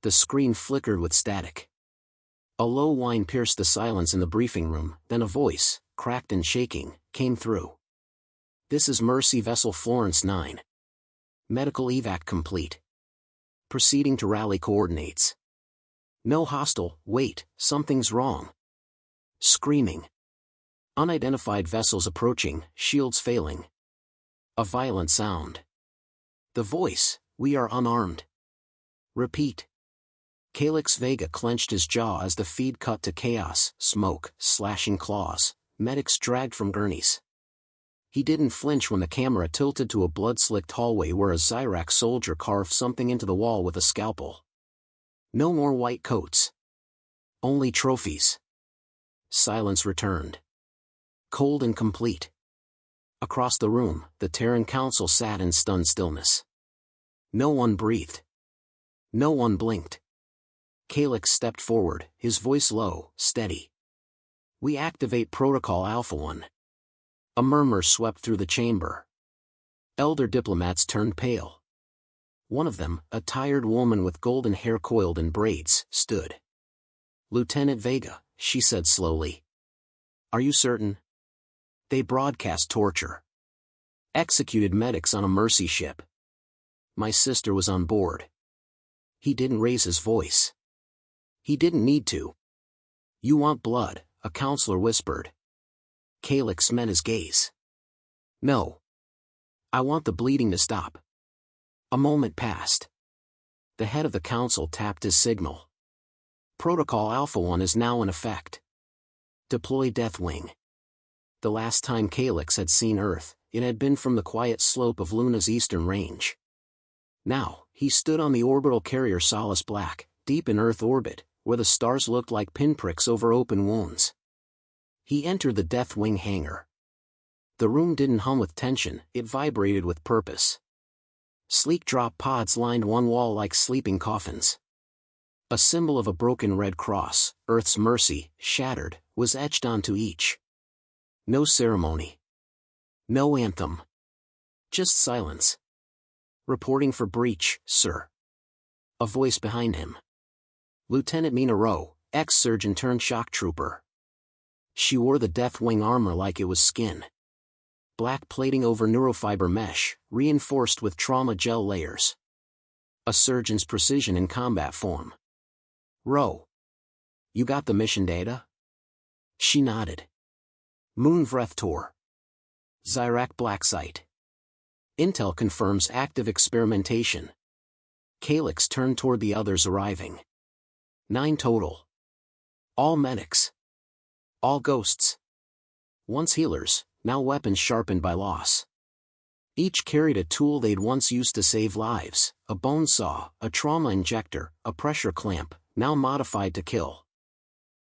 The screen flickered with static. A low whine pierced the silence in the briefing room, then a voice, cracked and shaking, came through. "This is Mercy Vessel Florence 9. Medical evac complete. Proceeding to rally coordinates. No hostile, wait, something's wrong." Screaming. Unidentified vessels approaching, shields failing. A violent sound. The voice, "We are unarmed." Repeat. Calix Vega clenched his jaw as the feed cut to chaos, smoke, slashing claws, medics dragged from gurneys. He didn't flinch when the camera tilted to a blood-slicked hallway where a Zyrak soldier carved something into the wall with a scalpel. No more white coats. Only trophies. Silence returned. Cold and complete. Across the room, the Terran Council sat in stunned stillness. No one breathed. No one blinked. Calix stepped forward, his voice low, steady. "We activate Protocol Alpha 1. A murmur swept through the chamber. Elder diplomats turned pale. One of them, a tired woman with golden hair coiled in braids, stood. "Lieutenant Vega," she said slowly. "Are you certain? They broadcast torture. Executed medics on a mercy ship. My sister was on board." He didn't raise his voice. He didn't need to. "You want blood," a counselor whispered. Calix met his gaze. "No. I want the bleeding to stop." A moment passed. The head of the council tapped his signal. "Protocol Alpha 1 is now in effect. Deploy Deathwing." The last time Calix had seen Earth, it had been from the quiet slope of Luna's eastern range. Now, he stood on the orbital carrier Solace Black, deep in Earth orbit, where the stars looked like pinpricks over open wounds. He entered the Deathwing hangar. The room didn't hum with tension, it vibrated with purpose. Sleek drop pods lined one wall like sleeping coffins. A symbol of a broken red cross, Earth's mercy, shattered, was etched onto each. No ceremony. No anthem. Just silence. "Reporting for breach, sir." A voice behind him. Lieutenant Mina Rowe, ex-surgeon turned shock trooper. She wore the Deathwing armor like it was skin. Black plating over neurofiber mesh, reinforced with trauma gel layers. A surgeon's precision in combat form. "Rowe. You got the mission data?" She nodded. "Moon Vrethtor. Zyrak Black Site. Intel confirms active experimentation." Calix turned toward the others arriving. 9 total. All medics. All ghosts. Once healers, now weapons sharpened by loss. Each carried a tool they'd once used to save lives, a bone saw, a trauma injector, a pressure clamp, now modified to kill.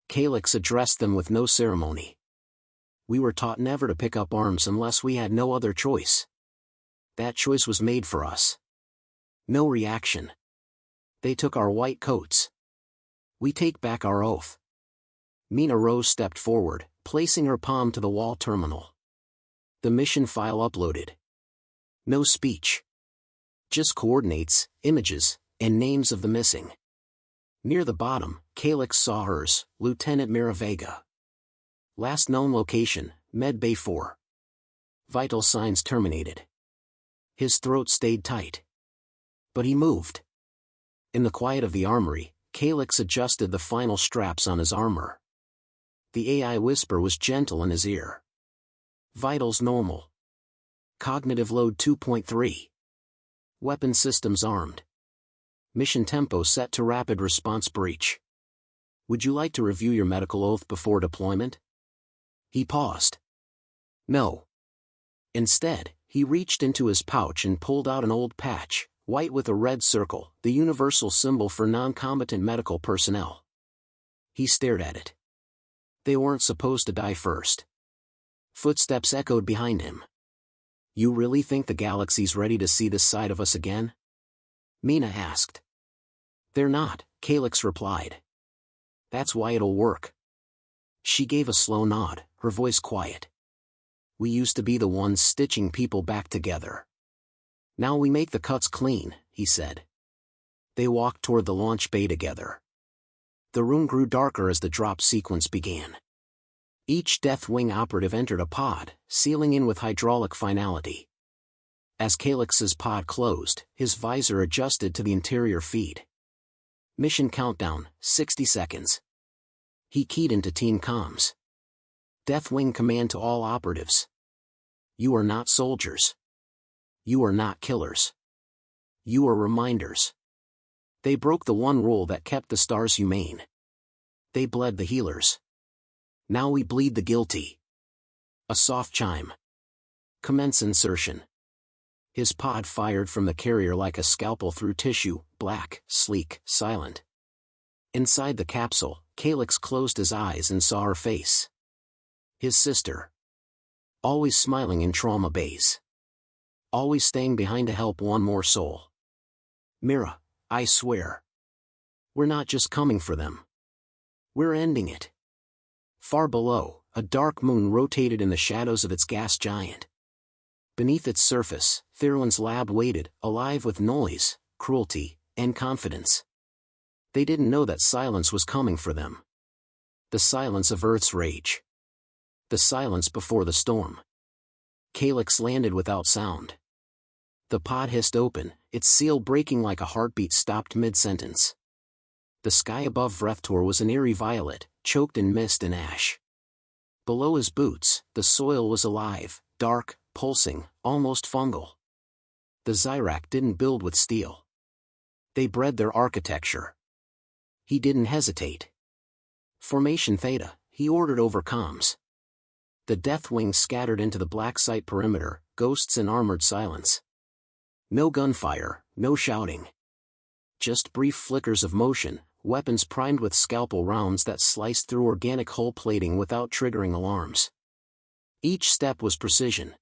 Calix addressed them with no ceremony. "We were taught never to pick up arms unless we had no other choice. That choice was made for us." No reaction. "They took our white coats. We take back our oath." Mina Rose stepped forward, placing her palm to the wall terminal. The mission file uploaded. No speech. Just coordinates, images, and names of the missing. Near the bottom, Calix saw hers, Lieutenant Mira Vega. Last known location, Med Bay 4. Vital signs terminated. His throat stayed tight. But he moved. In the quiet of the armory, Calix adjusted the final straps on his armor. The AI whisper was gentle in his ear. "Vitals normal. Cognitive load 2.3. Weapon systems armed. Mission tempo set to rapid response breach. Would you like to review your medical oath before deployment?" He paused. "No." Instead, he reached into his pouch and pulled out an old patch, white with a red circle, the universal symbol for non-combatant medical personnel. He stared at it. They weren't supposed to die first. Footsteps echoed behind him. "You really think the galaxy's ready to see this side of us again?" Mina asked. "They're not," Calix replied. "That's why it'll work." She gave a slow nod, her voice quiet. "We used to be the ones stitching people back together. Now we make the cuts clean," he said. They walked toward the launch bay together. The room grew darker as the drop sequence began. Each Deathwing operative entered a pod, sealing in with hydraulic finality. As Calyx's pod closed, his visor adjusted to the interior feed. Mission countdown, 60 seconds. He keyed into team comms. Deathwing command to all operatives. You are not soldiers. You are not killers. You are reminders. They broke the one rule that kept the stars humane. They bled the healers. Now we bleed the guilty. A soft chime. Commence insertion. His pod fired from the carrier like a scalpel through tissue, black, sleek, silent. Inside the capsule, Calyx closed his eyes and saw her face. His sister. Always smiling in trauma bays. Always staying behind to help one more soul. Mira, I swear. We're not just coming for them. We're ending it. Far below, a dark moon rotated in the shadows of its gas giant. Beneath its surface, Thirlin's lab waited, alive with noise, cruelty, and confidence. They didn't know that silence was coming for them. The silence of Earth's rage. The silence before the storm. Calyx landed without sound. The pod hissed open, its seal breaking like a heartbeat stopped mid-sentence. The sky above Vrethtor was an eerie violet, choked in mist and ash. Below his boots, the soil was alive, dark, pulsing, almost fungal. The Zyrak didn't build with steel. They bred their architecture. He didn't hesitate. Formation Theta, he ordered over comms. The Deathwing scattered into the black site perimeter, ghosts in armored silence. No gunfire, no shouting. Just brief flickers of motion, weapons primed with scalpel rounds that sliced through organic hull plating without triggering alarms. Each step was precision.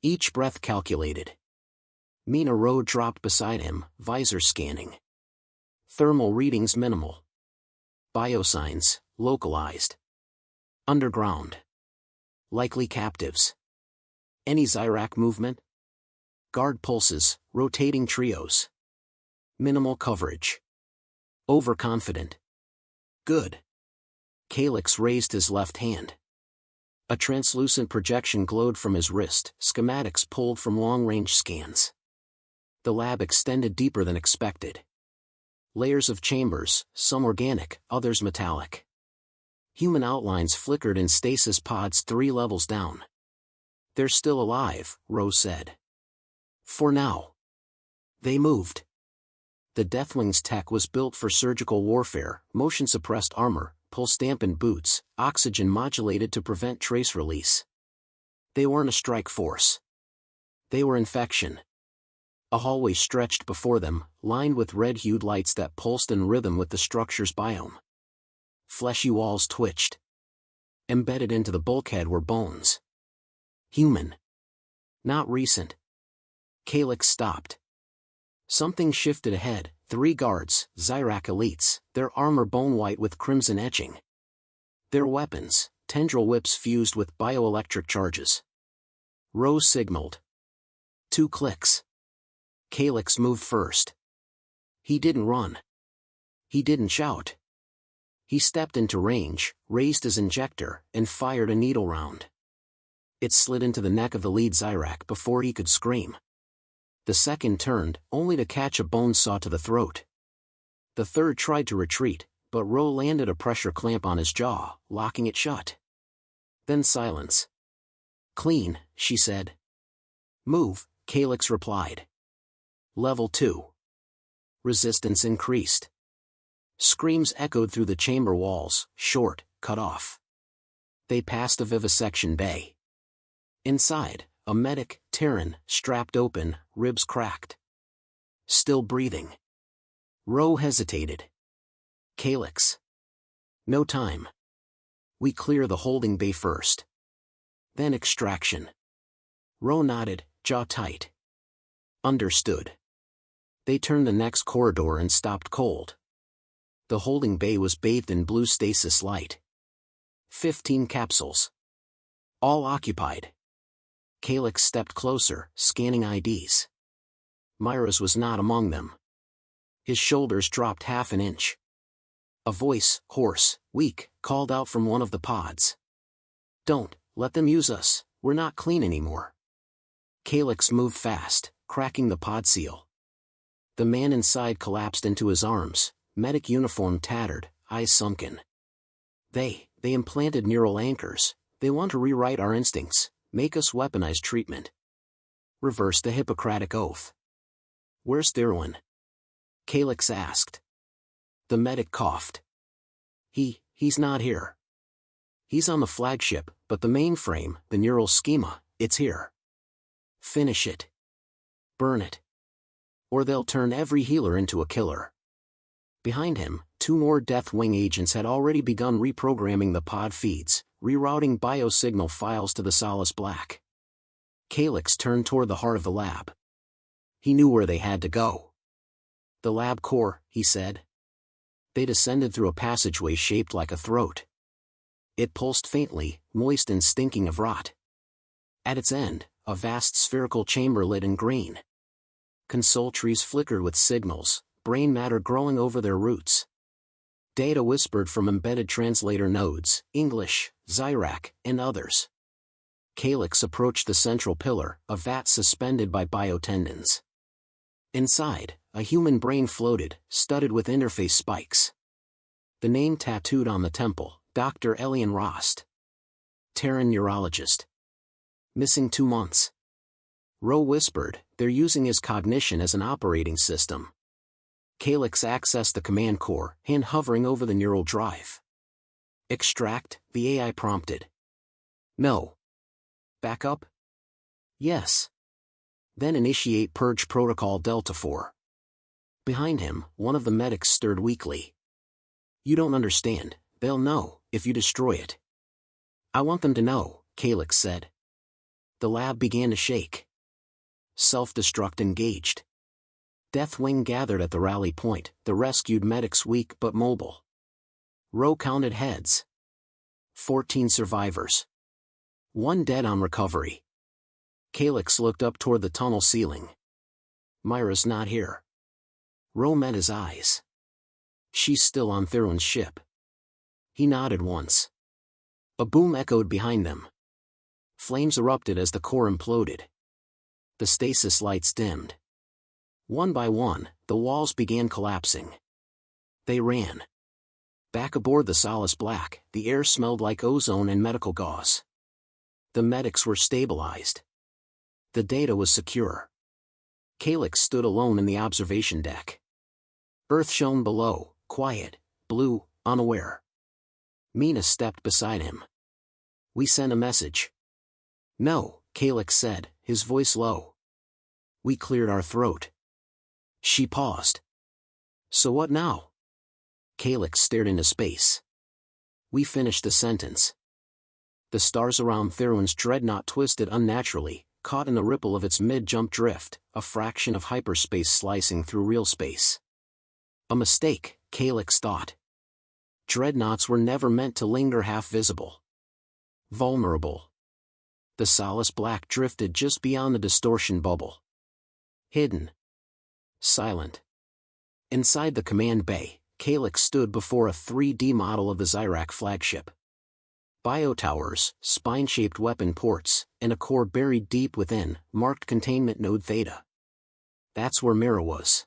Each breath calculated. Mina Rowe dropped beside him, visor scanning. Thermal readings minimal. Biosigns, localized. Underground. Likely captives. Any Zyrak movement? Guard pulses, rotating trios. Minimal coverage. Overconfident. Good. Calyx raised his left hand. A translucent projection glowed from his wrist, schematics pulled from long-range scans. The lab extended deeper than expected. Layers of chambers, some organic, others metallic. Human outlines flickered in stasis pods 3 levels down. They're still alive, Rose said. For now. They moved. The Deathwing's tech was built for surgical warfare, motion-suppressed armor, pulse-dampened boots, oxygen-modulated to prevent trace release. They weren't a strike force. They were infection. A hallway stretched before them, lined with red-hued lights that pulsed in rhythm with the structure's biome. Fleshy walls twitched. Embedded into the bulkhead were bones. Human. Not recent. Calyx stopped. Something shifted ahead, 3 guards, Zyrak elites, their armor bone-white with crimson etching. Their weapons, tendril whips fused with bioelectric charges. Rose signaled. 2 clicks. Calyx moved first. He didn't run. He didn't shout. He stepped into range, raised his injector, and fired a needle round. It slid into the neck of the lead Zyrak before he could scream. The second turned, only to catch a bone saw to the throat. The third tried to retreat, but Rowe landed a pressure clamp on his jaw, locking it shut. Then silence. Clean, she said. Move, Calyx replied. Level 2. Resistance increased. Screams echoed through the chamber walls, short, cut off. They passed a vivisection bay. Inside, a medic, Terran, strapped open, ribs cracked. Still breathing. Rowe hesitated. Calyx. No time. We clear the holding bay first. Then extraction. Rowe nodded, jaw tight. Understood. They turned the next corridor and stopped cold. The holding bay was bathed in blue stasis light. 15 capsules. All occupied. Calyx stepped closer, scanning IDs. Myra's was not among them. His shoulders dropped half an inch. A voice, hoarse, weak, called out from one of the pods. "Don't let them use us, we're not clean anymore." Calyx moved fast, cracking the pod seal. The man inside collapsed into his arms, medic uniform tattered, eyes sunken. They implanted neural anchors. They want to rewrite our instincts, make us weaponize treatment. Reverse the Hippocratic Oath. "Where's Thirwin?" Calyx asked. The medic coughed. He's not here. He's on the flagship, but the mainframe, the neural schema, it's here. Finish it. Burn it. Or they'll turn every healer into a killer. Behind him, 2 more Deathwing agents had already begun reprogramming the pod feeds, rerouting biosignal files to the Solace Black. Calyx turned toward the heart of the lab. He knew where they had to go. "The lab core," he said. They descended through a passageway shaped like a throat. It pulsed faintly, moist and stinking of rot. At its end, a vast spherical chamber lit in green. Console trees flickered with signals, brain matter growing over their roots. Data whispered from embedded translator nodes, English, Zyrak, and others. Calyx approached the central pillar, a vat suspended by biotendons. Inside, a human brain floated, studded with interface spikes. The name tattooed on the temple, Dr. Elian Rost. Terran neurologist. Missing 2 months. Rowe whispered, "They're using his cognition as an operating system." Calyx accessed the command core, hand hovering over the neural drive. "Extract," the AI prompted. "No." "Back up?" "Yes." "Then initiate Purge Protocol Delta 4. Behind him, one of the medics stirred weakly. "You don't understand, they'll know, if you destroy it." "I want them to know," Calyx said. The lab began to shake. Self-destruct engaged. Deathwing gathered at the rally point, the rescued medics weak but mobile. Rowe counted heads. 14 survivors. 1 dead on recovery. Calyx looked up toward the tunnel ceiling. "Myra's not here." Rowe met his eyes. "She's still on Thirwin's ship." He nodded once. A boom echoed behind them. Flames erupted as the core imploded. The stasis lights dimmed. One by one, the walls began collapsing. They ran. Back aboard the Solace Black, the air smelled like ozone and medical gauze. The medics were stabilized. The data was secure. Calyx stood alone in the observation deck. Earth shone below, quiet, blue, unaware. Mina stepped beside him. "We sent a message." "No," Calyx said, his voice low. "We cleared our throat." She paused. "So what now?" Calyx stared into space. "We finished the sentence." The stars around Thirwin's dreadnought twisted unnaturally, caught in the ripple of its mid-jump drift, a fraction of hyperspace slicing through real space. A mistake, Calyx thought. Dreadnoughts were never meant to linger half-visible. Vulnerable. The Solace Black drifted just beyond the distortion bubble. Hidden. Silent. Inside the command bay, Calyx stood before a 3D model of the Zyrak flagship. Biotowers, spine-shaped weapon ports, and a core buried deep within, marked containment node Theta. That's where Mira was.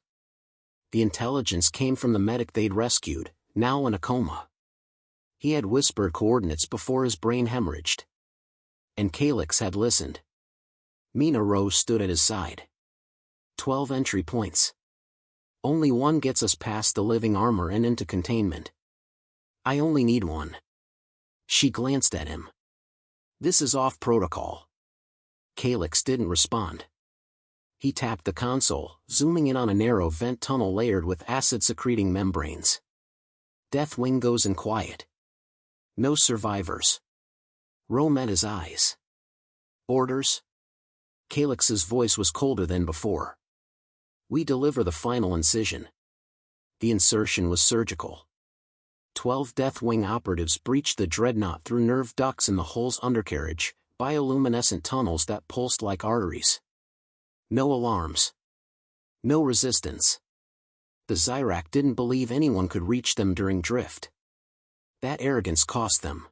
The intelligence came from the medic they'd rescued, now in a coma. He had whispered coordinates before his brain hemorrhaged. And Calyx had listened. Mina Rose stood at his side. 12 entry points. Only one gets us past the living armor and into containment. I only need one. She glanced at him. This is off protocol. Calyx didn't respond. He tapped the console, zooming in on a narrow vent tunnel layered with acid-secreting membranes. Deathwing goes in quiet. No survivors. Rowe met his eyes. Orders? Calyx's voice was colder than before. We deliver the final incision. The insertion was surgical. 12 Deathwing operatives breached the dreadnought through nerve ducts in the hull's undercarriage, bioluminescent tunnels that pulsed like arteries. No alarms. No resistance. The Zyrak didn't believe anyone could reach them during drift. That arrogance cost them.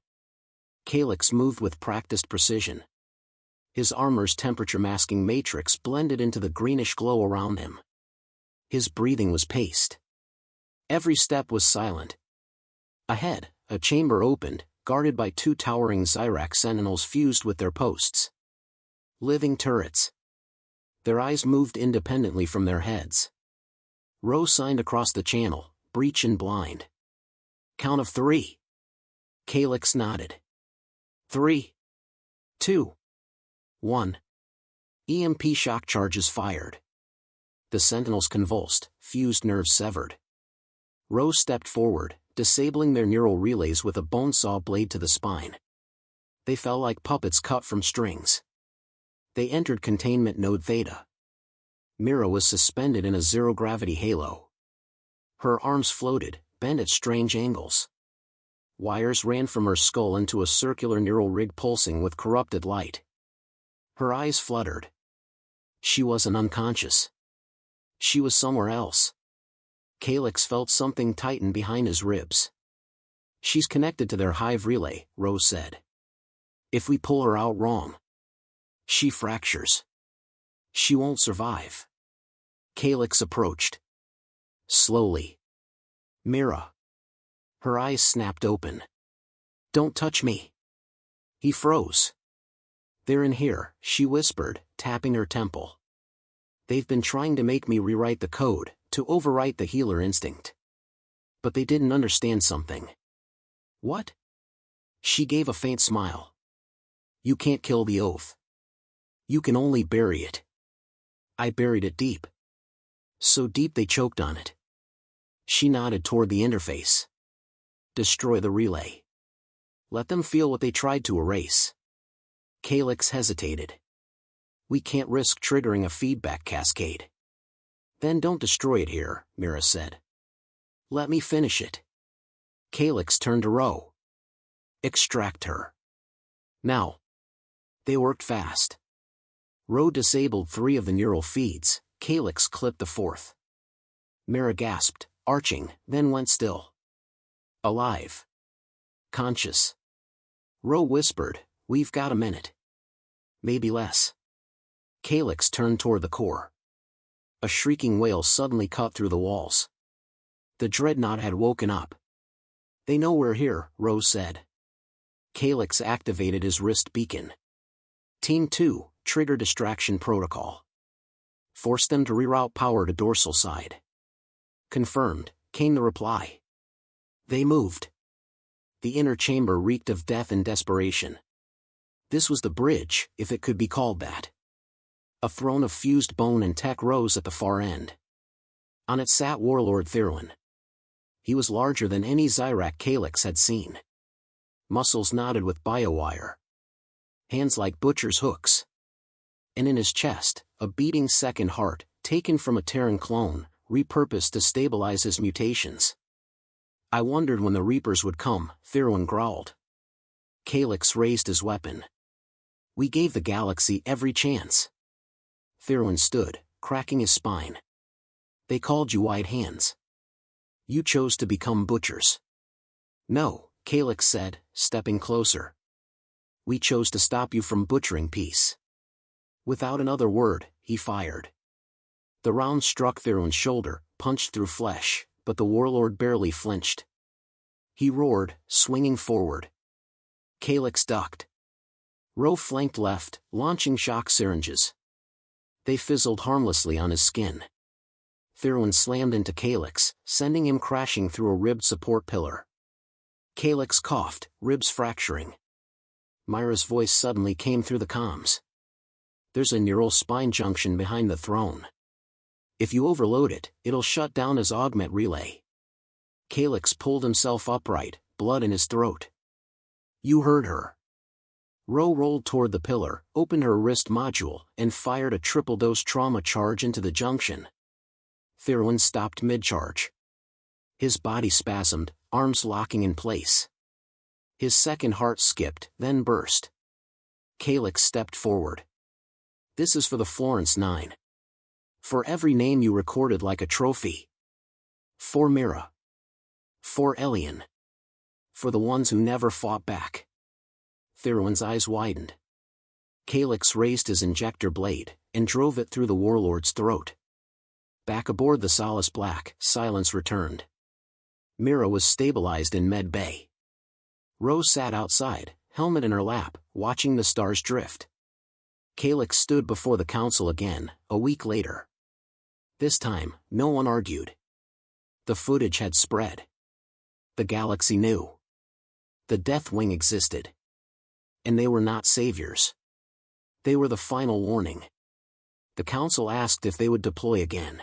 Calyx moved with practiced precision. His armor's temperature-masking matrix blended into the greenish glow around him. His breathing was paced. Every step was silent. Ahead, a chamber opened, guarded by 2 towering Zyrak sentinels fused with their posts. Living turrets. Their eyes moved independently from their heads. Ro signed across the channel, breach and blind. Count of 3. Calyx nodded. 3, 2, 1. EMP shock charges fired. The sentinels convulsed, fused nerves severed. Ro stepped forward, disabling their neural relays with a bone saw blade to the spine. They fell like puppets cut from strings. They entered containment node Theta. Mira was suspended in a zero-gravity halo. Her arms floated, bent at strange angles. Wires ran from her skull into a circular neural rig pulsing with corrupted light. Her eyes fluttered. She wasn't unconscious. She was somewhere else. Calyx felt something tighten behind his ribs. She's connected to their hive relay, Rose said. If we pull her out wrong, she fractures. She won't survive. Calyx approached. Slowly. Mira. Her eyes snapped open. Don't touch me. He froze. They're in here, she whispered, tapping her temple. They've been trying to make me rewrite the code, to overwrite the healer instinct. But they didn't understand something. What? She gave a faint smile. You can't kill the oath. You can only bury it. I buried it deep. So deep they choked on it. She nodded toward the interface. Destroy the relay. Let them feel what they tried to erase. Calyx hesitated. We can't risk triggering a feedback cascade. Then don't destroy it here, Mira said. Let me finish it. Calyx turned to Ro. Extract her. Now. They worked fast. Ro disabled 3 of the neural feeds, Calyx clipped the 4th. Mira gasped, arching, then went still. Alive. Conscious. Ro whispered, we've got a minute. Maybe less. Calyx turned toward the core. A shrieking wail suddenly cut through the walls. The dreadnought had woken up. They know we're here, Rose said. Calyx activated his wrist beacon. Team 2, trigger distraction protocol. Force them to reroute power to dorsal side. Confirmed, came the reply. They moved. The inner chamber reeked of death and desperation. This was the bridge, if it could be called that. A throne of fused bone and tech rose at the far end. On it sat Warlord Thirwin. He was larger than any Zyrak Calyx had seen. Muscles knotted with biowire. Hands like butcher's hooks. And in his chest, a beating second heart, taken from a Terran clone, repurposed to stabilize his mutations. I wondered when the Reapers would come, Thirwin growled. Calyx raised his weapon. We gave the galaxy every chance. Thirwin stood, cracking his spine. They called you wide hands. You chose to become butchers. No, Calyx said, stepping closer. We chose to stop you from butchering peace. Without another word, he fired. The round struck Thirwin's shoulder, punched through flesh, but the warlord barely flinched. He roared, swinging forward. Calyx ducked. Ro flanked left, launching shock syringes. They fizzled harmlessly on his skin. Thirwin slammed into Calyx, sending him crashing through a ribbed support pillar. Calyx coughed, ribs fracturing. Myra's voice suddenly came through the comms. There's a neural spine junction behind the throne. If you overload it, it'll shut down his augment relay. Calyx pulled himself upright, blood in his throat. You heard her. Ro rolled toward the pillar, opened her wrist module, and fired a triple-dose trauma charge into the junction. Thirwin stopped mid-charge. His body spasmed, arms locking in place. His second heart skipped, then burst. Calyx stepped forward. This is for the Florence 9. For every name you recorded like a trophy. For Mira. For Elian. For the ones who never fought back. Theron's eyes widened. Calyx raised his injector blade, and drove it through the warlord's throat. Back aboard the Solace Black, silence returned. Mira was stabilized in med bay. Rose sat outside, helmet in her lap, watching the stars drift. Calyx stood before the council again, a week later. This time, no one argued. The footage had spread. The galaxy knew. The Deathwing existed. And they were not saviors. They were the final warning. The council asked if they would deploy again.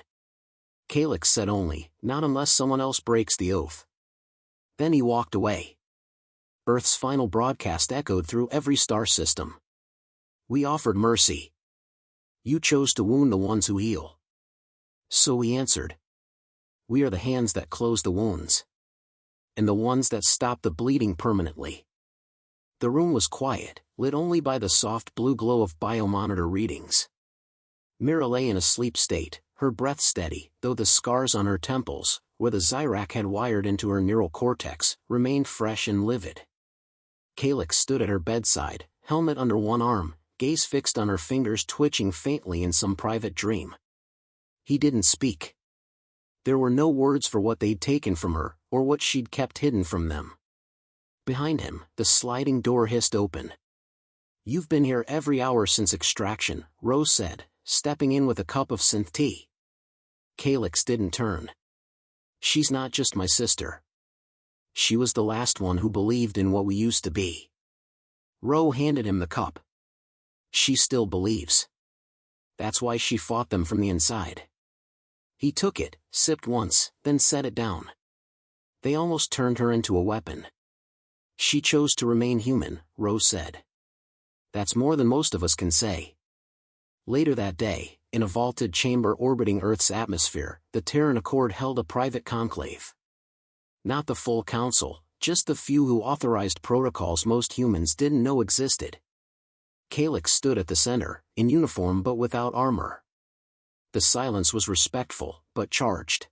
Calyx said only, not unless someone else breaks the oath. Then he walked away. Earth's final broadcast echoed through every star system. We offered mercy. You chose to wound the ones who heal. So we answered. We are the hands that close the wounds. And the ones that stop the bleeding permanently. The room was quiet, lit only by the soft blue glow of biomonitor readings. Mira lay in a sleep state, her breath steady, though the scars on her temples, where the Zyrak had wired into her neural cortex, remained fresh and livid. Calyx stood at her bedside, helmet under one arm, gaze fixed on her fingers twitching faintly in some private dream. He didn't speak. There were no words for what they'd taken from her, or what she'd kept hidden from them. Behind him, the sliding door hissed open. You've been here every hour since extraction, Rose said, stepping in with a cup of synth tea. Calyx didn't turn. She's not just my sister. She was the last one who believed in what we used to be. Ro handed him the cup. She still believes. That's why she fought them from the inside. He took it, sipped once, then set it down. They almost turned her into a weapon. She chose to remain human, Rose said. That's more than most of us can say. Later that day, in a vaulted chamber orbiting Earth's atmosphere, the Terran Accord held a private conclave. Not the full council, just the few who authorized protocols most humans didn't know existed. Calyx stood at the center, in uniform but without armor. The silence was respectful, but charged.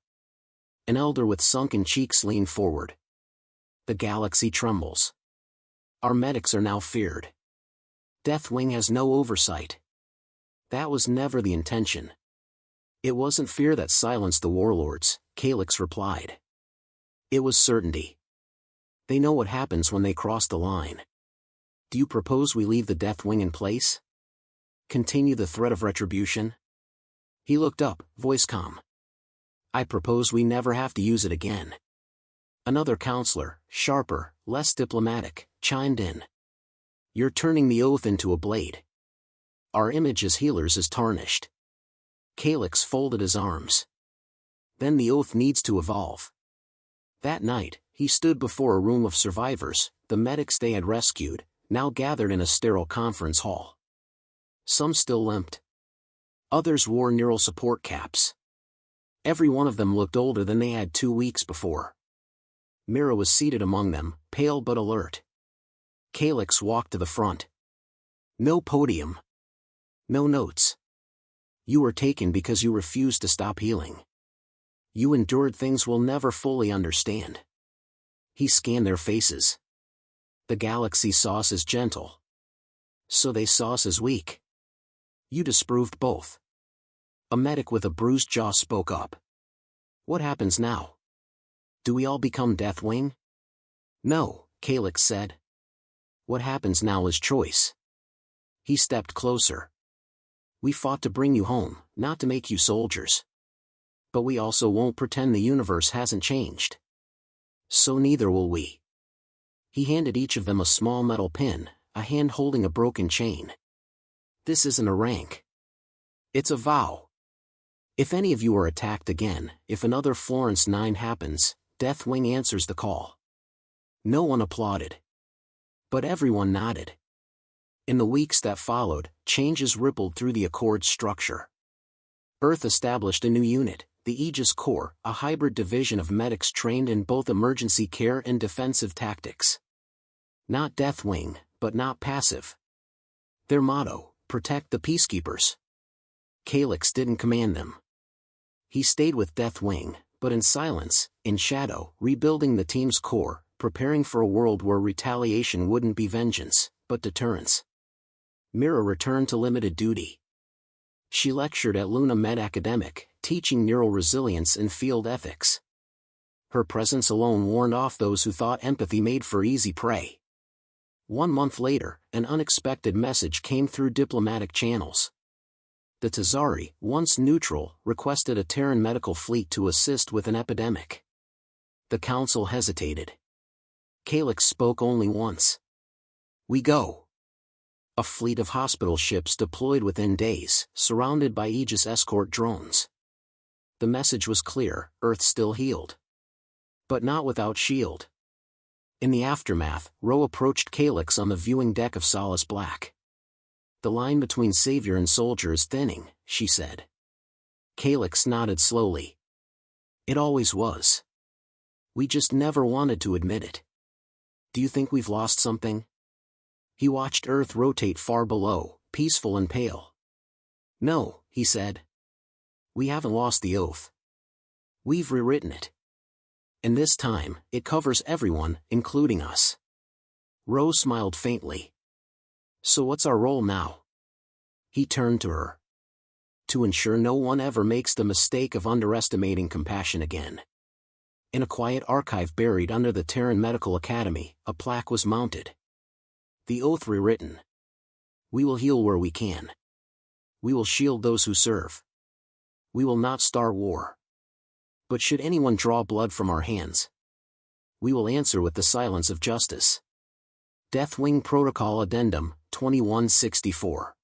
An elder with sunken cheeks leaned forward. The galaxy trembles. Our medics are now feared. Deathwing has no oversight. That was never the intention. It wasn't fear that silenced the warlords, Calyx replied. It was certainty. They know what happens when they cross the line. Do you propose we leave the Deathwing in place? Continue the threat of retribution? He looked up, voice calm. I propose we never have to use it again. Another counselor, sharper, less diplomatic, chimed in. You're turning the oath into a blade. Our image as healers is tarnished. Calyx folded his arms. Then the oath needs to evolve. That night, he stood before a room of survivors, the medics they had rescued, now gathered in a sterile conference hall. Some still limped. Others wore neural support caps. Every one of them looked older than they had 2 weeks before. Mira was seated among them, pale but alert. Calyx walked to the front. No podium. No notes. You were taken because you refused to stop healing. You endured things we'll never fully understand. He scanned their faces. The galaxy saw us as gentle. So they saw us as weak. You disproved both. A medic with a bruised jaw spoke up. What happens now? Do we all become Deathwing? No, Calyx said. What happens now is choice. He stepped closer. We fought to bring you home, not to make you soldiers. But we also won't pretend the universe hasn't changed. So neither will we. He handed each of them a small metal pin, a hand holding a broken chain. This isn't a rank. It's a vow. If any of you are attacked again, if another Florence 9 happens, Deathwing answers the call. No one applauded. But everyone nodded. In the weeks that followed, changes rippled through the Accord's structure. Earth established a new unit, the Aegis Corps, a hybrid division of medics trained in both emergency care and defensive tactics. Not Deathwing, but not passive. Their motto, protect the peacekeepers. Calyx didn't command them. He stayed with Deathwing, but in silence, in shadow, rebuilding the team's core, preparing for a world where retaliation wouldn't be vengeance, but deterrence. Mira returned to limited duty. She lectured at Luna Med Academic, teaching neural resilience and field ethics. Her presence alone warned off those who thought empathy made for easy prey. 1 month later, an unexpected message came through diplomatic channels. The Tazari, once neutral, requested a Terran medical fleet to assist with an epidemic. The council hesitated. Calyx spoke only once. "We go." A fleet of hospital ships deployed within days, surrounded by Aegis escort drones. The message was clear: Earth still healed. But not without S.H.I.E.L.D. In the aftermath, Ro approached Calyx on the viewing deck of Solace Black. "The line between savior and soldier is thinning," she said. Calyx nodded slowly. "It always was. We just never wanted to admit it. Do you think we've lost something?" He watched Earth rotate far below, peaceful and pale. "No," he said. "We haven't lost the oath. We've rewritten it. And this time, it covers everyone, including us." Ro smiled faintly. "So what's our role now?" He turned to her. "To ensure no one ever makes the mistake of underestimating compassion again." In a quiet archive buried under the Terran Medical Academy, a plaque was mounted. The oath rewritten. "We will heal where we can. We will shield those who serve. We will not start war. But should anyone draw blood from our hands, we will answer with the silence of justice." Deathwing Protocol Addendum 2164